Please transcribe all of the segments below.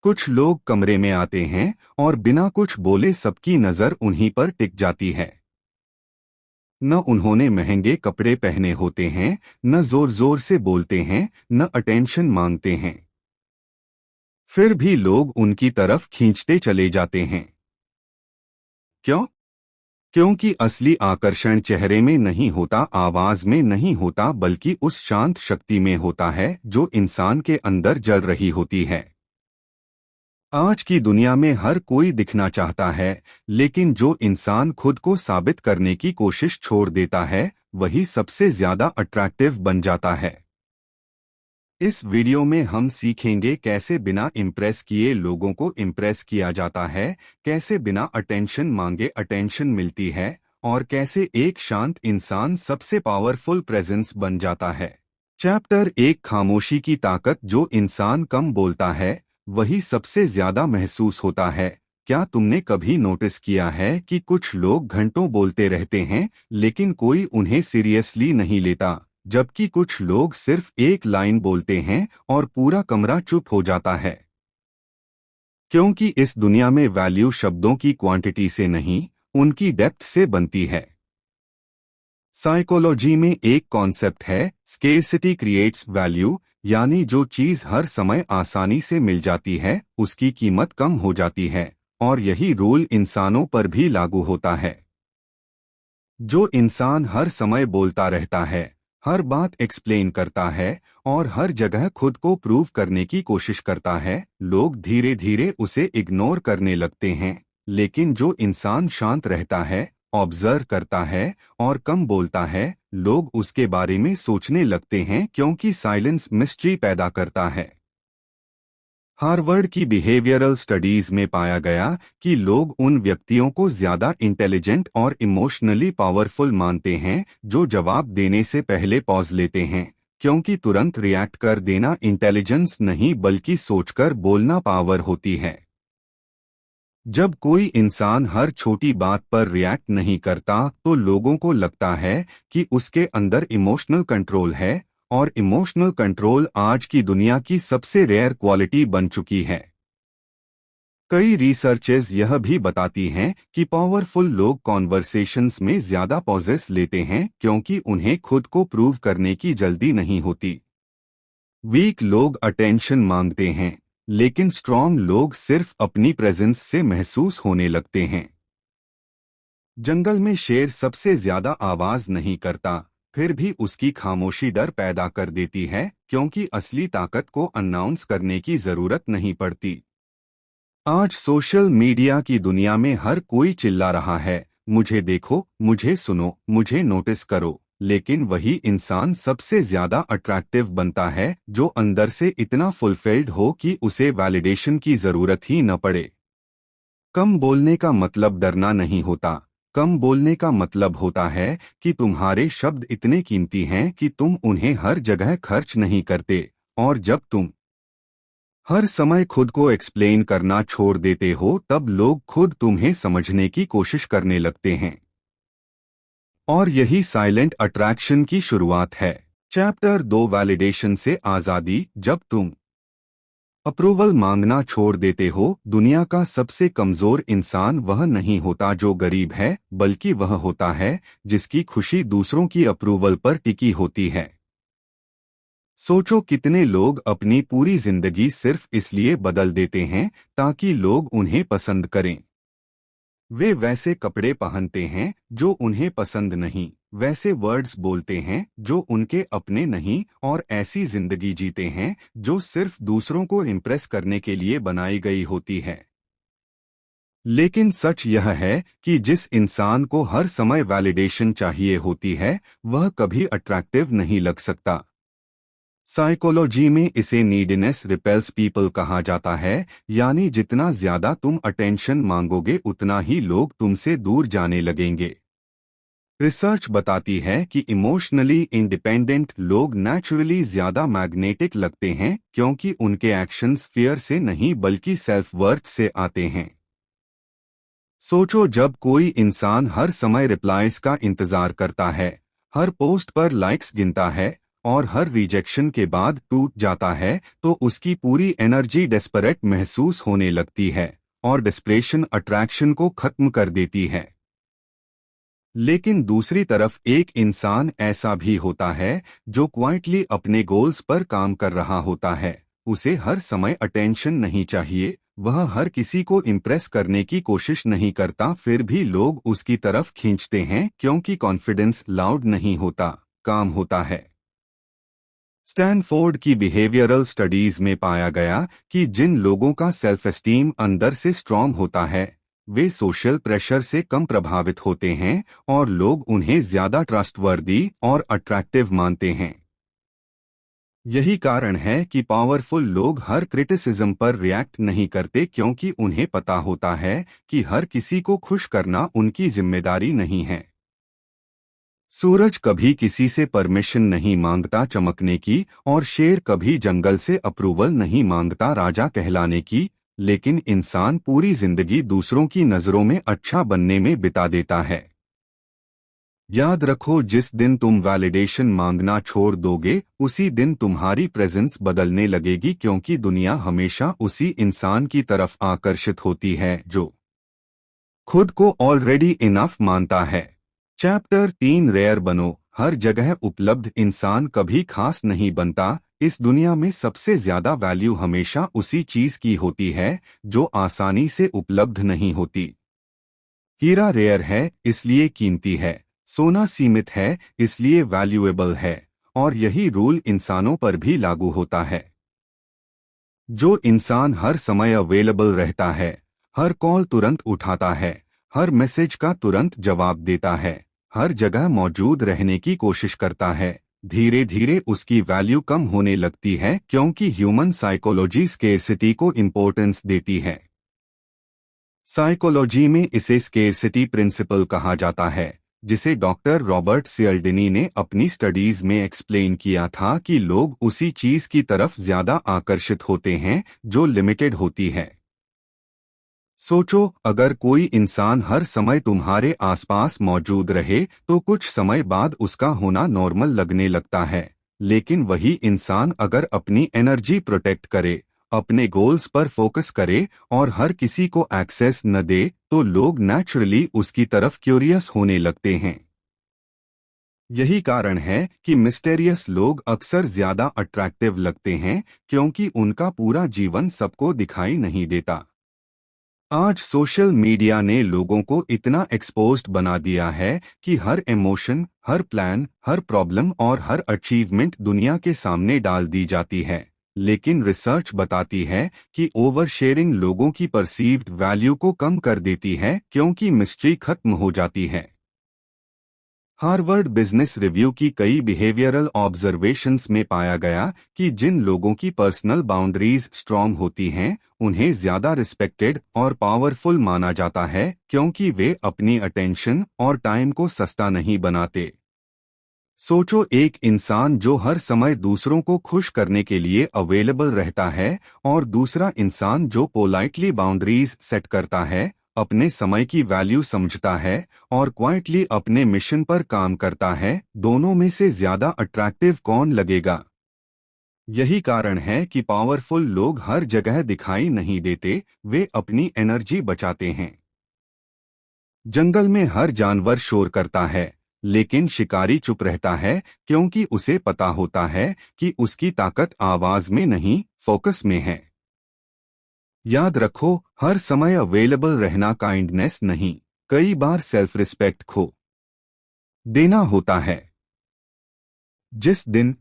कुछ लोग कमरे में आते हैं और बिना कुछ बोले सबकी नजर उन्हीं पर टिक जाती है। न उन्होंने महंगे कपड़े पहने होते हैं, न जोर जोर से बोलते हैं, न अटेंशन मांगते हैं। फिर भी लोग उनकी तरफ खींचते चले जाते हैं। क्यों? क्योंकि असली आकर्षण चेहरे में नहीं होता, आवाज में नहीं होता, बल्कि उस शांत शक्ति में होता है जो इंसान के अंदर जल रही होती है। आज की दुनिया में हर कोई दिखना चाहता है, लेकिन जो इंसान खुद को साबित करने की कोशिश छोड़ देता है, वही सबसे ज्यादा अट्रैक्टिव बन जाता है। इस वीडियो में हम सीखेंगे कैसे बिना इम्प्रेस किए लोगों को इम्प्रेस किया जाता है, कैसे बिना अटेंशन मांगे अटेंशन मिलती है, और कैसे एक शांत इंसान सबसे पावरफुल प्रेजेंस बन जाता है। चैप्टर 1, खामोशी की ताकत। जो इंसान कम बोलता है वही सबसे ज्यादा महसूस होता है। क्या तुमने कभी नोटिस किया है कि कुछ लोग घंटों बोलते रहते हैं लेकिन कोई उन्हें सीरियसली नहीं लेता, जबकि कुछ लोग सिर्फ एक लाइन बोलते हैं और पूरा कमरा चुप हो जाता है? क्योंकि इस दुनिया में वैल्यू शब्दों की क्वांटिटी से नहीं, उनकी डेप्थ से बनती है। साइकोलॉजी में एक कॉन्सेप्ट है, स्केर्सिटी क्रिएट्स वैल्यू, यानी जो चीज हर समय आसानी से मिल जाती है उसकी कीमत कम हो जाती है, और यही रूल इंसानों पर भी लागू होता है। जो इंसान हर समय बोलता रहता है, हर बात एक्सप्लेन करता है और हर जगह खुद को प्रूव करने की कोशिश करता है, लोग धीरे धीरे उसे इग्नोर करने लगते हैं। लेकिन जो इंसान शांत रहता है, ऑब्जर्व करता है और कम बोलता है, लोग उसके बारे में सोचने लगते हैं, क्योंकि साइलेंस मिस्ट्री पैदा करता है। हार्वर्ड की बिहेवियरल स्टडीज में पाया गया कि लोग उन व्यक्तियों को ज्यादा इंटेलिजेंट और इमोशनली पावरफुल मानते हैं जो जवाब देने से पहले पॉज लेते हैं, क्योंकि तुरंत रिएक्ट कर देना इंटेलिजेंस नहीं बल्कि सोचकर बोलना पावर होती है। जब कोई इंसान हर छोटी बात पर रिएक्ट नहीं करता तो लोगों को लगता है कि उसके अंदर इमोशनल कंट्रोल है, और इमोशनल कंट्रोल आज की दुनिया की सबसे रेयर क्वालिटी बन चुकी है। कई रिसर्चेस यह भी बताती हैं कि पावरफुल लोग कॉन्वर्सेशंस में ज्यादा पॉजेस लेते हैं, क्योंकि उन्हें खुद को प्रूव करने की जल्दी नहीं होती। वीक लोग अटेंशन मांगते हैं, लेकिन स्ट्रॉन्ग लोग सिर्फ अपनी प्रेजेंस से महसूस होने लगते हैं। जंगल में शेर सबसे ज्यादा आवाज नहीं करता, फिर भी उसकी खामोशी डर पैदा कर देती है, क्योंकि असली ताकत को अनाउंस करने की जरूरत नहीं पड़ती। आज सोशल मीडिया की दुनिया में हर कोई चिल्ला रहा है, मुझे देखो, मुझे सुनो, मुझे नोटिस करो, लेकिन वही इंसान सबसे ज्यादा अट्रैक्टिव बनता है जो अंदर से इतना फुलफिल्ड हो कि उसे वैलिडेशन की जरूरत ही न पड़े। कम बोलने का मतलब डरना नहीं होता, कम बोलने का मतलब होता है कि तुम्हारे शब्द इतने कीमती हैं कि तुम उन्हें हर जगह खर्च नहीं करते, और जब तुम हर समय खुद को एक्सप्लेन करना छोड़ देते हो तब लोग खुद तुम्हें समझने की कोशिश करने लगते हैं। और यही साइलेंट अट्रैक्शन की शुरुआत है। चैप्टर 2, वैलिडेशन से आजादी। जब तुम अप्रूवल मांगना छोड़ देते हो, दुनिया का सबसे कमजोर इंसान वह नहीं होता जो गरीब है, बल्कि वह होता है जिसकी खुशी दूसरों की अप्रूवल पर टिकी होती है। सोचो, कितने लोग अपनी पूरी जिंदगी सिर्फ इसलिए बदल देते हैं ताकि लोग उन्हें पसंद करें। वे वैसे कपड़े पहनते हैं जो उन्हें पसंद नहीं, वैसे वर्ड्स बोलते हैं जो उनके अपने नहीं, और ऐसी जिंदगी जीते हैं जो सिर्फ दूसरों को इम्प्रेस करने के लिए बनाई गई होती है। लेकिन सच यह है कि जिस इंसान को हर समय वैलिडेशन चाहिए होती है, वह कभी अट्रैक्टिव नहीं लग सकता। साइकोलॉजी में इसे नीडीनेस रिपेल्स पीपल कहा जाता है, यानी जितना ज्यादा तुम अटेंशन मांगोगे उतना ही लोग तुमसे दूर जाने लगेंगे। रिसर्च बताती है कि इमोशनली इंडिपेंडेंट लोग नेचुरली ज्यादा मैग्नेटिक लगते हैं, क्योंकि उनके एक्शंस फियर से नहीं बल्कि सेल्फ वर्थ से आते हैं। सोचो, जब कोई इंसान हर समय रिप्लाईज का इंतजार करता है, हर पोस्ट पर लाइक्स गिनता है और हर रिजेक्शन के बाद टूट जाता है तो उसकी पूरी एनर्जी डेस्परेट महसूस होने लगती है और डिस्प्रेशन अट्रैक्शन को खत्म कर देती है। लेकिन दूसरी तरफ एक इंसान ऐसा भी होता है जो क्वाइटली अपने गोल्स पर काम कर रहा होता है। उसे हर समय अटेंशन नहीं चाहिए, वह हर किसी को इम्प्रेस करने की कोशिश नहीं करता, फिर भी लोग उसकी तरफ खींचते हैं क्योंकि कॉन्फिडेंस लाउड नहीं होता, काम होता है। स्टैनफोर्ड की बिहेवियरल स्टडीज में पाया गया कि जिन लोगों का सेल्फ एस्टीम अंदर से स्ट्रांग होता है वे सोशल प्रेशर से कम प्रभावित होते हैं और लोग उन्हें ज्यादा ट्रस्टवर्दी और अट्रैक्टिव मानते हैं। यही कारण है कि पावरफुल लोग हर क्रिटिसिज्म पर रिएक्ट नहीं करते क्योंकि उन्हें पता होता है कि हर किसी को खुश करना उनकी जिम्मेदारी नहीं है। सूरज कभी किसी से परमिशन नहीं मांगता चमकने की और शेर कभी जंगल से अप्रूवल नहीं मांगता राजा कहलाने की, लेकिन इंसान पूरी जिंदगी दूसरों की नजरों में अच्छा बनने में बिता देता है। याद रखो, जिस दिन तुम वैलिडेशन मांगना छोड़ दोगे उसी दिन तुम्हारी प्रेजेंस बदलने लगेगी क्योंकि दुनिया हमेशा उसी इंसान की तरफ आकर्षित होती है जो खुद को ऑलरेडी इनफ मानता है। चैप्टर 3 रेयर बनो। हर जगह उपलब्ध इंसान कभी खास नहीं बनता। इस दुनिया में सबसे ज्यादा वैल्यू हमेशा उसी चीज की होती है जो आसानी से उपलब्ध नहीं होती। हीरा रेयर है इसलिए कीमती है, सोना सीमित है इसलिए वैल्यूएबल है, और यही रूल इंसानों पर भी लागू होता है। जो इंसान हर समय अवेलेबल रहता है, हर कॉल तुरंत उठाता है, हर मैसेज का तुरंत जवाब देता है, हर जगह मौजूद रहने की कोशिश करता है, धीरे धीरे उसकी वैल्यू कम होने लगती है क्योंकि ह्यूमन साइकोलॉजी स्केर्सिटी को इम्पोर्टेंस देती है। साइकोलॉजी में इसे स्केर्सिटी प्रिंसिपल कहा जाता है, जिसे डॉक्टर रॉबर्ट सियल्डिनी ने अपनी स्टडीज में एक्सप्लेन किया था कि लोग उसी चीज की तरफ ज्यादा आकर्षित होते हैं जो लिमिटेड होती है। सोचो, अगर कोई इंसान हर समय तुम्हारे आसपास मौजूद रहे तो कुछ समय बाद उसका होना नॉर्मल लगने लगता है, लेकिन वही इंसान अगर अपनी एनर्जी प्रोटेक्ट करे, अपने गोल्स पर फोकस करे और हर किसी को एक्सेस न दे तो लोग नेचुरली उसकी तरफ क्यूरियस होने लगते हैं। यही कारण है कि मिस्टेरियस लोग अक्सर ज्यादा अट्रैक्टिव लगते हैं क्योंकि उनका पूरा जीवन सबको दिखाई नहीं देता। आज सोशल मीडिया ने लोगों को इतना एक्सपोज्ड बना दिया है कि हर इमोशन, हर प्लान, हर प्रॉब्लम और हर अचीवमेंट दुनिया के सामने डाल दी जाती है। लेकिन रिसर्च बताती है कि ओवर शेयरिंग लोगों की परसीव्ड वैल्यू को कम कर देती है क्योंकि मिस्ट्री खत्म हो जाती है। हार्वर्ड बिजनेस रिव्यू की कई बिहेवियरल ऑब्जर्वेशंस में पाया गया कि जिन लोगों की पर्सनल बाउंड्रीज स्ट्रॉन्ग होती हैं उन्हें ज्यादा रिस्पेक्टेड और पावरफुल माना जाता है क्योंकि वे अपनी अटेंशन और टाइम को सस्ता नहीं बनाते। सोचो, एक इंसान जो हर समय दूसरों को खुश करने के लिए अवेलेबल रहता है और दूसरा इंसान जो पोलाइटली बाउंड्रीज सेट करता है, अपने समय की वैल्यू समझता है और क्वाइटली अपने मिशन पर काम करता है, दोनों में से ज्यादा अट्रैक्टिव कौन लगेगा? यही कारण है कि पावरफुल लोग हर जगह दिखाई नहीं देते, वे अपनी एनर्जी बचाते हैं। जंगल में हर जानवर शोर करता है, लेकिन शिकारी चुप रहता है क्योंकि उसे पता होता है कि उसकी ताकत आवाज में नहीं, फोकस में है। याद रखो, हर समय अवेलेबल रहना काइंडनेस नहीं, कई बार सेल्फ रिस्पेक्ट खो देना होता है। जिस दिन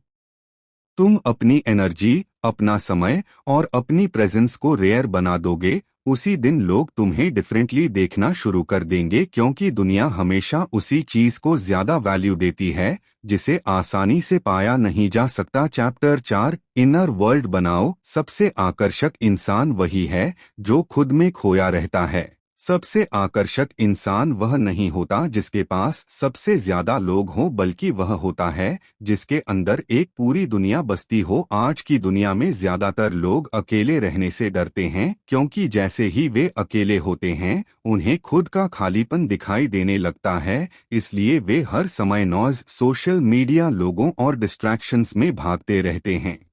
तुम अपनी एनर्जी, अपना समय और अपनी प्रेजेंस को रेयर बना दोगे, उसी दिन लोग तुम्हें डिफरेंटली देखना शुरू कर देंगे क्योंकि दुनिया हमेशा उसी चीज को ज्यादा वैल्यू देती है जिसे आसानी से पाया नहीं जा सकता। चैप्टर 4 इनर वर्ल्ड बनाओ। सबसे आकर्षक इंसान वही है जो खुद में खोया रहता है। सबसे आकर्षक इंसान वह नहीं होता जिसके पास सबसे ज्यादा लोग हों, बल्कि वह होता है जिसके अंदर एक पूरी दुनिया बसती हो। आज की दुनिया में ज्यादातर लोग अकेले रहने से डरते हैं, क्योंकि जैसे ही वे अकेले होते हैं उन्हें खुद का खालीपन दिखाई देने लगता है। इसलिए वे हर समय नॉइज़, सोशल मीडिया, लोगों और डिस्ट्रैक्शंस में भागते रहते हैं।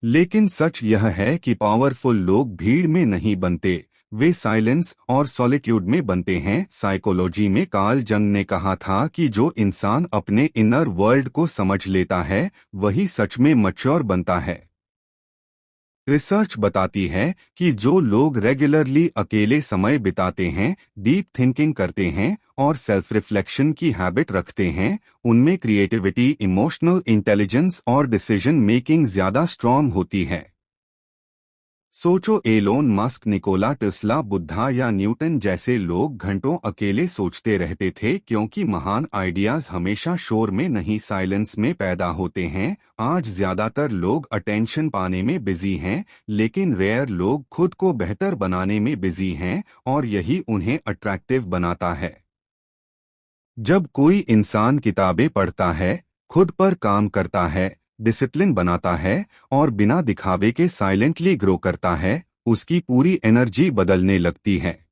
लेकिन सच यह है कि पावरफुल लोग भीड़ में नहीं बनते, वे साइलेंस और सॉलिट्यूड में बनते हैं। साइकोलॉजी में कार्ल जंग ने कहा था कि जो इंसान अपने इनर वर्ल्ड को समझ लेता है वही सच में मैच्योर बनता है। रिसर्च बताती है कि जो लोग रेगुलरली अकेले समय बिताते हैं, डीप थिंकिंग करते हैं और सेल्फ रिफ्लेक्शन की हैबिट रखते हैं, उनमें क्रिएटिविटी, इमोशनल इंटेलिजेंस और डिसीजन मेकिंग ज्यादा स्ट्रांग होती है। सोचो, Elon Musk, Nikola Tesla, Buddha या न्यूटन जैसे लोग घंटों अकेले सोचते रहते थे, क्योंकि महान आइडियाज हमेशा शोर में नहीं, साइलेंस में पैदा होते हैं। आज ज्यादातर लोग अटेंशन पाने में बिजी हैं, लेकिन रेयर लोग खुद को बेहतर बनाने में बिजी हैं, और यही उन्हें अट्रैक्टिव बनाता है। जब कोई इंसान किताबें पढ़ता है, खुद पर काम करता है, डिसिप्लिन बनाता है और बिना दिखावे के साइलेंटली ग्रो करता है, उसकी पूरी एनर्जी बदलने लगती है।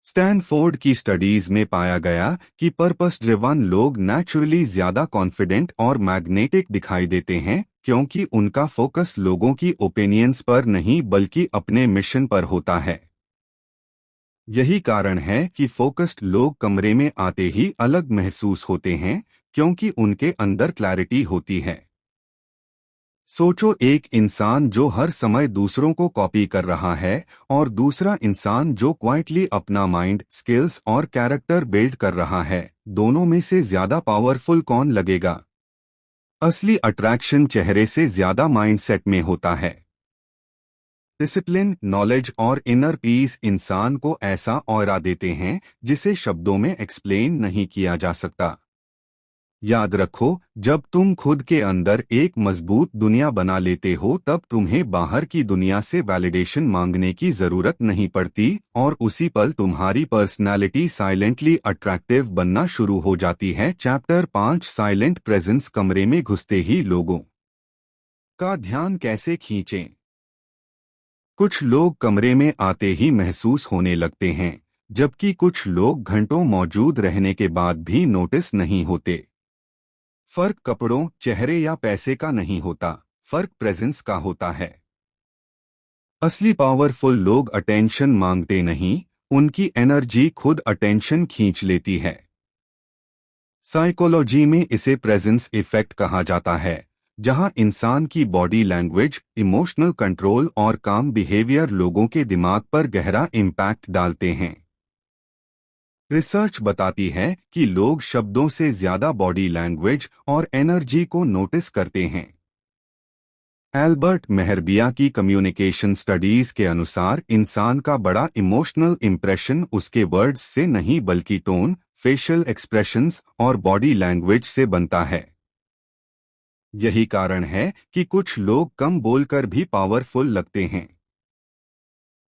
स्टैनफोर्ड की स्टडीज में पाया गया कि पर्पस ड्रिवन लोग नेचुरली ज्यादा कॉन्फिडेंट और मैग्नेटिक दिखाई देते हैं, क्योंकि उनका फोकस लोगों की ओपिनियंस पर नहीं बल्कि अपने मिशन पर होता है। यही कारण है कि फोकस्ड लोग कमरे में आते ही अलग महसूस होते हैं, क्योंकि उनके अंदर क्लैरिटी होती है। सोचो, एक इंसान जो हर समय दूसरों को कॉपी कर रहा है और दूसरा इंसान जो क्वाइटली अपना माइंड, स्किल्स और कैरेक्टर बिल्ड कर रहा है, दोनों में से ज्यादा पावरफुल कौन लगेगा? असली अट्रैक्शन चेहरे से ज्यादा माइंडसेट में होता है। डिसिप्लिन, नॉलेज और इनर पीस इंसान को ऐसा ऑरा देते हैं जिसे शब्दों में एक्सप्लेन नहीं किया जा सकता। याद रखो, जब तुम खुद के अंदर एक मजबूत दुनिया बना लेते हो तब तुम्हें बाहर की दुनिया से वैलिडेशन मांगने की जरूरत नहीं पड़ती, और उसी पल तुम्हारी पर्सनालिटी साइलेंटली अट्रैक्टिव बनना शुरू हो जाती है। Chapter 5, silent presence. कमरे में घुसते ही लोगों का ध्यान कैसे खींचें? कुछ लोग कमरे में आते ही महसूस होने लगते हैं, जबकि कुछ लोग घंटों मौजूद रहने के बाद भी नोटिस नहीं होते। फर्क कपड़ों, चेहरे या पैसे का नहीं होता, फर्क प्रेजेंस का होता है। असली पावरफुल लोग अटेंशन मांगते नहीं, उनकी एनर्जी खुद अटेंशन खींच लेती है। साइकोलॉजी में इसे प्रेजेंस इफेक्ट कहा जाता है, जहां इंसान की बॉडी लैंग्वेज, इमोशनल कंट्रोल और काम बिहेवियर लोगों के दिमाग पर गहरा इम्पैक्ट डालते हैं। रिसर्च बताती है कि लोग शब्दों से ज्यादा बॉडी लैंग्वेज और एनर्जी को नोटिस करते हैं। एल्बर्ट मेहरबिया की कम्युनिकेशन स्टडीज के अनुसार इंसान का बड़ा इमोशनल इंप्रेशन उसके वर्ड्स से नहीं बल्कि टोन, फेशियल एक्सप्रेशंस और बॉडी लैंग्वेज से बनता है। यही कारण है कि कुछ लोग कम बोलकर भी पावरफुल लगते हैं।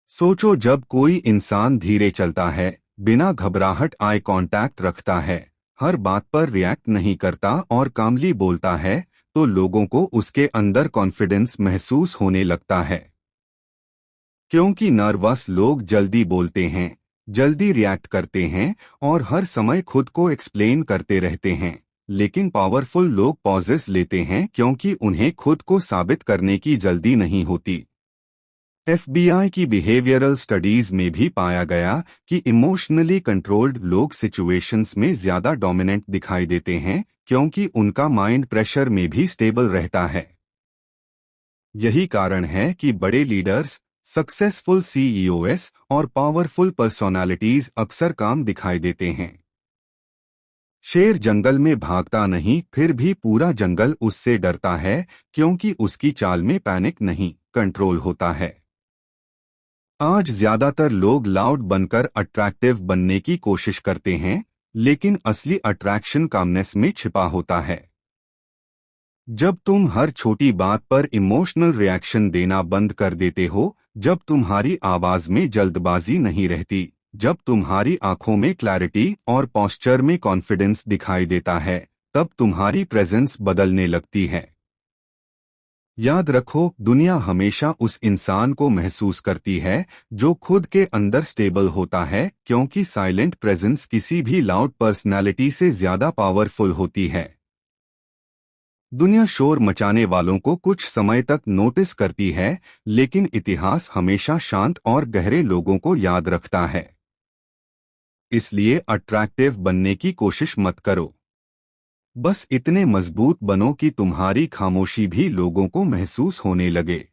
सोचो, जब कोई इंसान धीरे चलता है, बिना घबराहट आई कांटेक्ट रखता है, हर बात पर रिएक्ट नहीं करता और कामली बोलता है, तो लोगों को उसके अंदर कॉन्फिडेंस महसूस होने लगता है। क्योंकि नर्वस लोग जल्दी बोलते हैं, जल्दी रिएक्ट करते हैं और हर समय खुद को एक्सप्लेन करते रहते हैं, लेकिन पावरफुल लोग पॉजेस लेते हैं क्योंकि उन्हें खुद को साबित करने की जल्दी नहीं होती। FBI की बिहेवियरल स्टडीज में भी पाया गया कि इमोशनली कंट्रोल्ड लोग सिचुएशंस में ज्यादा डोमिनेंट दिखाई देते हैं, क्योंकि उनका माइंड प्रेशर में भी स्टेबल रहता है। यही कारण है कि बड़े लीडर्स, सक्सेसफुल CEOs और पावरफुल पर्सनालिटीज अक्सर काम दिखाई देते हैं। शेर जंगल में भागता नहीं, फिर भी पूरा जंगल उससे डरता है, क्योंकि उसकी चाल में पैनिक नहीं, कंट्रोल होता है। आज ज्यादातर लोग लाउड बनकर अट्रैक्टिव बनने की कोशिश करते हैं, लेकिन असली अट्रैक्शन कामनेस में छिपा होता है। जब तुम हर छोटी बात पर इमोशनल रिएक्शन देना बंद कर देते हो, जब तुम्हारी आवाज में जल्दबाजी नहीं रहती, जब तुम्हारी आंखों में क्लैरिटी और पोस्चर में कॉन्फिडेंस दिखाई देता है, तब तुम्हारी प्रेजेंस बदलने लगती है। याद रखो, दुनिया हमेशा उस इंसान को महसूस करती है जो खुद के अंदर स्टेबल होता है, क्योंकि साइलेंट प्रेजेंस किसी भी लाउड पर्सनालिटी से ज्यादा पावरफुल होती है। दुनिया शोर मचाने वालों को कुछ समय तक नोटिस करती है, लेकिन इतिहास हमेशा शांत और गहरे लोगों को याद रखता है। इसलिए अट्रैक्टिव बनने की कोशिश मत करो। बस इतने मजबूत बनो कि तुम्हारी खामोशी भी लोगों को महसूस होने लगे।